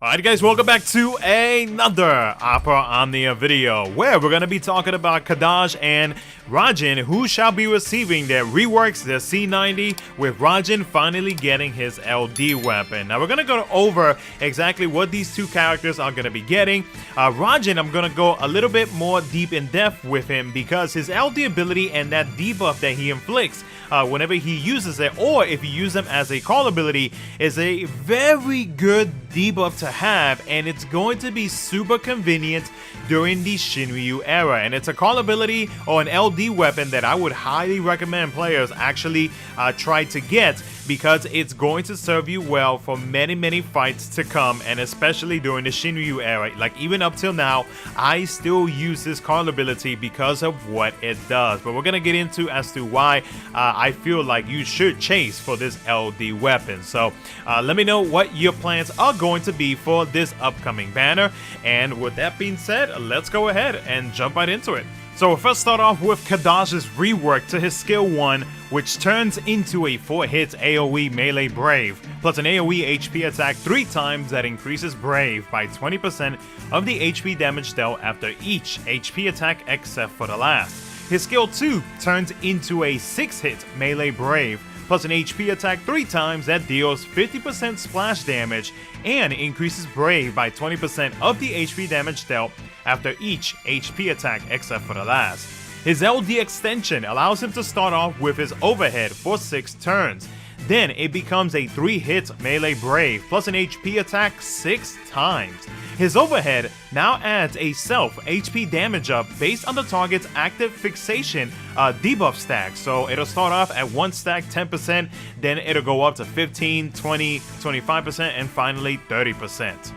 Alright guys, welcome back to another Opera Omnia video where we're going to be talking about Kadaj and Raijin, who shall be receiving their reworks, their C90, with Raijin finally getting his LD weapon. Now we're going to go over exactly what these two characters are going to be getting. Raijin, I'm going to go a little bit more deep in depth with him because his LD ability and that debuff that he inflicts whenever he uses it, or if you use them as a call ability, is a very good debuff to have, and it's going to be super convenient during the Shinryu era. And it's a call ability or an LD weapon that I would highly recommend players actually try to get, because it's going to serve you well for many fights to come, and especially during the Shinryu era. Like even up till now, I still use this call ability because of what it does, but we're gonna get into as to why I feel like you should chase for this LD weapon. So let me know what your plans are going to be for this upcoming banner, and with that being said, let's go ahead and jump right into it. So we'll first start off with Kadaj's rework to his skill 1, which turns into a 4-hit AoE melee Brave, plus an AoE HP attack 3 times that increases Brave by 20% of the HP damage dealt after each HP attack except for the last. His skill 2 turns into a 6-hit melee Brave, plus an HP attack 3 times that deals 50% splash damage and increases Brave by 20% of the HP damage dealt after each HP attack except for the last. His LD extension allows him to start off with his overhead for 6 turns. Then it becomes a 3-hit melee Brave plus an HP attack 6 times. His overhead now adds a self HP damage up based on the target's active fixation debuff stack. So it'll start off at 1 stack 10%, then it'll go up to 15, 20, 25%, and finally 30%.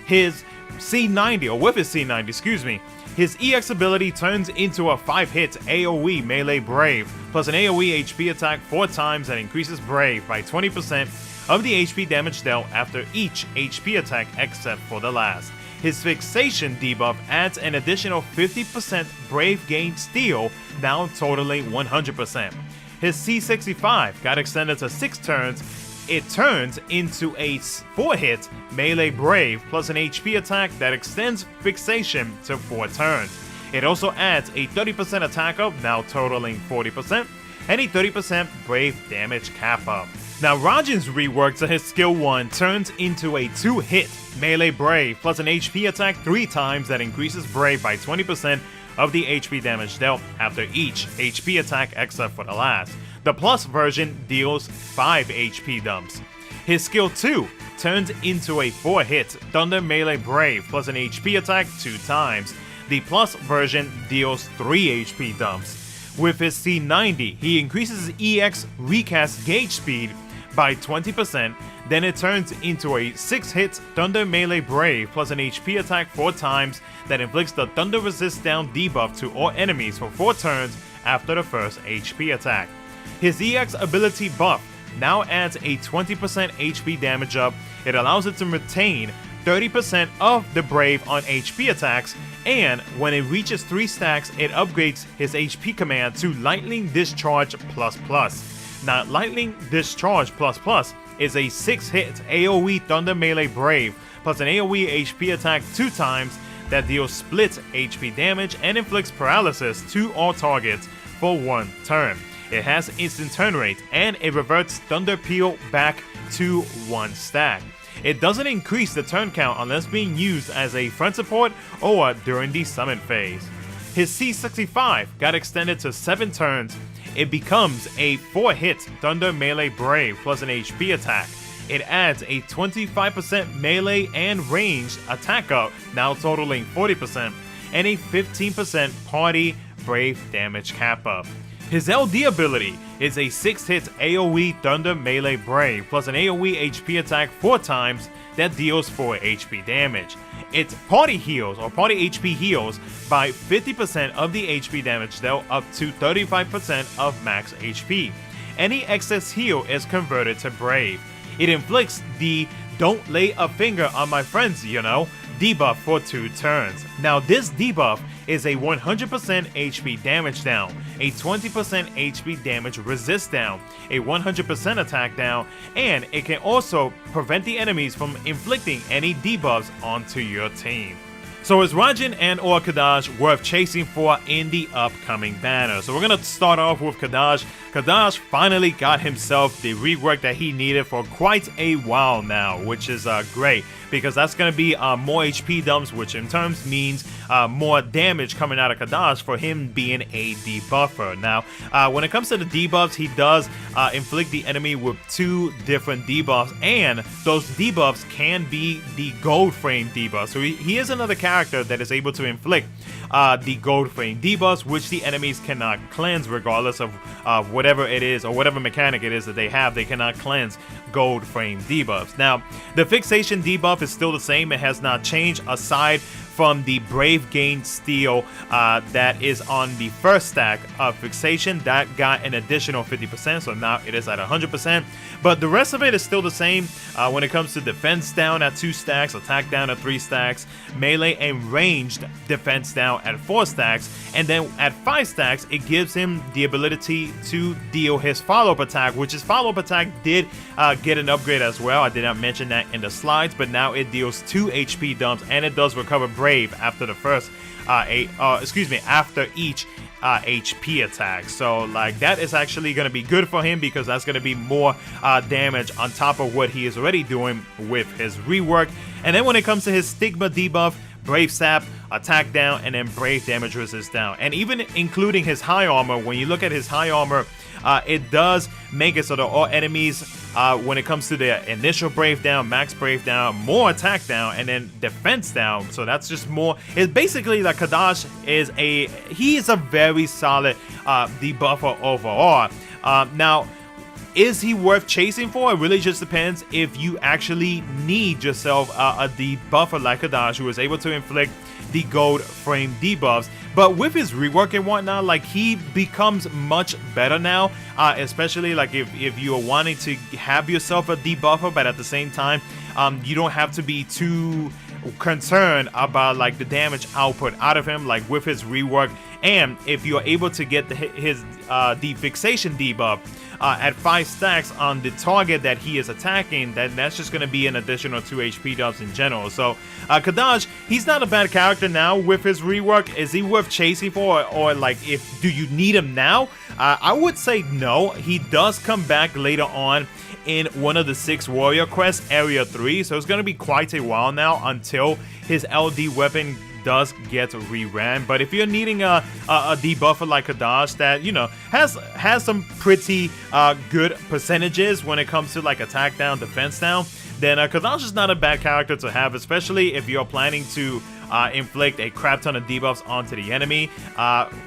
His C90, or with his C90, excuse me, his EX ability turns into a 5-hit AoE melee Brave, plus an AoE HP attack 4 times that increases Brave by 20% of the HP damage dealt after each HP attack except for the last. His fixation debuff adds an additional 50% Brave gain steal, now totaling 100%. His C65 got extended to 6 turns. It turns into a 4-hit melee Brave plus an HP attack that extends fixation to 4 turns. It also adds a 30% attack up, now totaling 40%, and a 30% Brave damage cap up. Now Raijin's rework to his skill 1 turns into a 2-hit melee Brave plus an HP attack 3 times that increases Brave by 20% of the HP damage dealt after each HP attack except for the last. The plus version deals 5 HP dumps. His skill 2 turns into a 4-hit Thunder Melee Brave plus an HP attack 2 times. The plus version deals 3 HP dumps. With his C90, he increases his EX recast gauge speed by 20%, then it turns into a 6-hit Thunder Melee Brave plus an HP attack 4 times that inflicts the Thunder Resist Down debuff to all enemies for 4 turns after the first HP attack. His EX ability buff now adds a 20% HP damage up. It allows it to retain 30% of the Brave on HP attacks, and when it reaches 3 stacks, it upgrades his HP command to Lightning Discharge ++. Now, Lightning Discharge ++ is a 6-hit AoE Thunder Melee Brave plus an AoE HP attack 2 times that deals split HP damage and inflicts paralysis to all targets for 1 turn. It has instant turn rate, and it reverts Thunder Peel back to 1 stack. It doesn't increase the turn count unless being used as a front support or during the summon phase. His C65 got extended to 7 turns. It becomes a 4-hit Thunder Melee Brave plus an HP attack. It adds a 25% melee and ranged attack up, now totaling 40%, and a 15% party Brave damage cap up. His LD ability is a 6-hit AoE Thunder Melee Brave plus an AoE HP attack 4 times that deals 4 HP damage. It party heals, or party HP heals, by 50% of the HP damage dealt up to 35% of max HP. Any excess heal is converted to Brave. It inflicts the "Don't lay a finger on my friends, you know" debuff for 2 turns. Now this debuff is a 100% HP damage down. a 20% HP damage resist down, a 100% attack down, and it can also prevent the enemies from inflicting any debuffs onto your team. So is Raijin and or Kadaj worth chasing for in the upcoming banner? So we're going to start off with Kadaj. Kadaj finally got himself the rework that he needed for quite a while now, which is great, because that's going to be more HP dumps, which in turn means more damage coming out of Kadaj for him being a debuffer. Now, when it comes to the debuffs, he does inflict the enemy with 2 different debuffs, and those debuffs can be the gold frame debuffs. So he is another character that is able to inflict the gold frame debuffs, which the enemies cannot cleanse regardless of whatever it is or whatever mechanic it is that they have. They cannot cleanse gold frame debuffs. Now, the fixation debuff is still the same. It has not changed aside from the Brave Gain Steel that is on the first stack of fixation. That got an additional 50%, so now it is at 100%. But the rest of it is still the same when it comes to defense down at 2 stacks, attack down at 3 stacks, melee and ranged defense down at 4 stacks, and then at 5 stacks, it gives him the ability to deal his follow-up attack, which his follow-up attack did get an upgrade as well. I did not mention that in the slides, but now it deals 2 HP dumps, and it does recover Brave after the first after each HP attack. So like that is actually going to be good for him, because that's going to be more damage on top of what he is already doing with his rework. And then when it comes to his Stigma debuff, Brave Sap, attack down, and then Brave damage resist down. And even including his high armor, when you look at his high armor, it does make it so that all enemies, when it comes to their initial Brave down, max Brave down, more attack down, and then defense down. So that's just more. It's basically like Kadaj is a very solid debuffer overall. Now, is he worth chasing for? It really just depends if you actually need yourself a debuffer like Kadaj, who is able to inflict the gold frame debuffs. But with his rework and whatnot, like, he becomes much better now, especially like if you are wanting to have yourself a debuffer, but at the same time you don't have to be too concerned about like the damage output out of him, like with his rework. And if you're able to get his defixation debuff at 5 stacks on the target that he is attacking, that's just going to be an additional 2 HP dumps in general. So Kadaj, he's not a bad character now with his rework. Is he worth chasing for, or like, do you need him now? I would say no. He does come back later on in one of the 6 warrior quests, area 3, so it's going to be quite a while now until his LD weapon does get reran. But if you're needing a debuffer like Kadaj that, you know, has some pretty good percentages when it comes to like attack down, defense down, then Kadaj is not a bad character to have, especially if you're planning to inflict a crap ton of debuffs onto the enemy.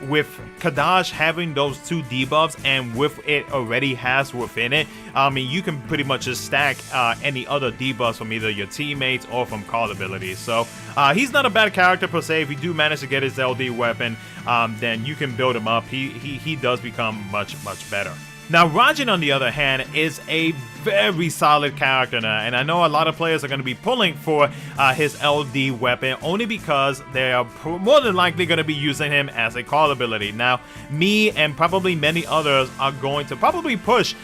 With Kadaj having those 2 debuffs, and with it already has within it, I mean, you can pretty much just stack any other debuffs from either your teammates or from call abilities. So he's not a bad character per se. If you do manage to get his LD weapon, then you can build him up. He does become much better. Now, Raijin, on the other hand, is a very solid character now, and I know a lot of players are going to be pulling for his LD weapon only because they are more than likely going to be using him as a call ability. Now, me and probably many others are going to probably push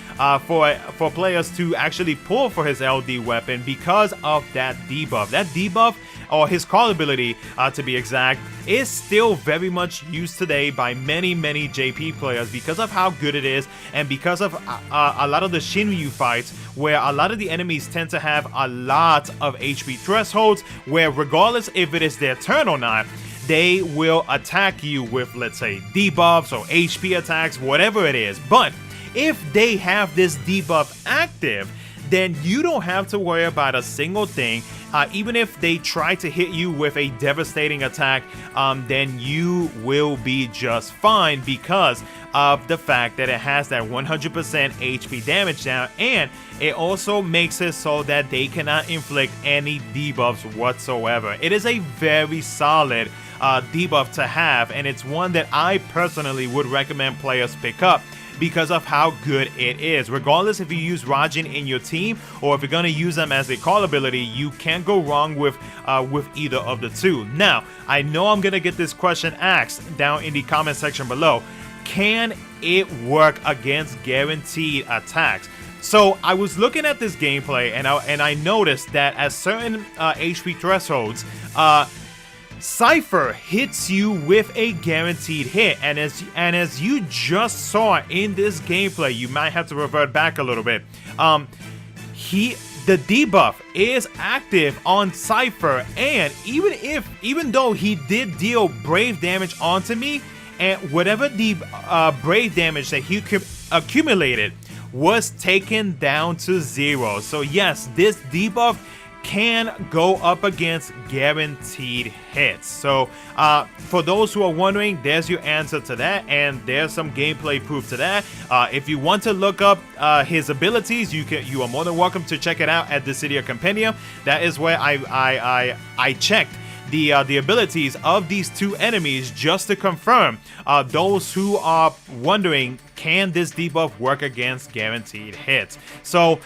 for players to actually pull for his LD weapon because of that debuff. That debuff, or his call ability to be exact, is still very much used today by many JP players because of how good it is, and because of a lot of the Shinryu fights where a lot of the enemies tend to have a lot of HP thresholds, where regardless if it is their turn or not, they will attack you with, let's say, debuffs or HP attacks, whatever it is. But if they have this debuff active, then you don't have to worry about a single thing. Even if they try to hit you with a devastating attack, then you will be just fine because of the fact that it has that 100% HP damage down, and it also makes it so that they cannot inflict any debuffs whatsoever. It is a very solid debuff to have, and it's one that I personally would recommend players pick up because of how good it is. Regardless if you use Raijin in your team or if you're going to use them as a call ability, you can't go wrong with either of the two. Now, I know I'm going to get this question asked down in the comment section below. can it work against guaranteed attacks? So I was looking at this gameplay and I noticed that at certain HP thresholds, Cypher hits you with a guaranteed hit, and as you just saw in this gameplay, you might have to revert back a little bit. The debuff is active on Cypher, and even though he did deal brave damage onto me, and whatever the brave damage that he accumulated was taken down to 0. So yes, this debuff can go up against guaranteed hits. So for those who are wondering, there's your answer to that, and there's some gameplay proof to that. If you want to look up his abilities, you are more than welcome to check it out at the Cydia Compendium. That is where I checked the abilities of these two enemies just to confirm. Those who are wondering, can this debuff work against guaranteed hits? So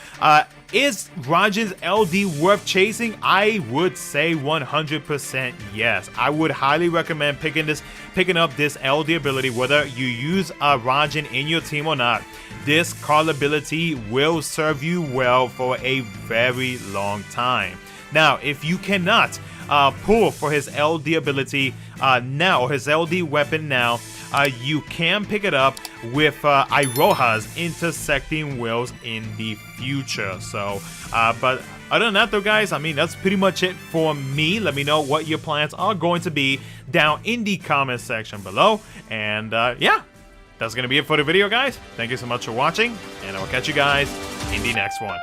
is Raijin's LD worth chasing? I would say 100% yes. I would highly recommend picking up this LD ability, whether you use a Raijin in your team or not. This card ability will serve you well for a very long time. Now, if you cannot pull for his LD ability now, or his LD weapon now, you can pick it up with Iroha's intersecting wheels in the future. So, but other than that though, guys, I mean, that's pretty much it for me. Let me know what your plans are going to be down in the comment section below. And yeah, that's going to be it for the video, guys. Thank you so much for watching, and I will catch you guys in the next one.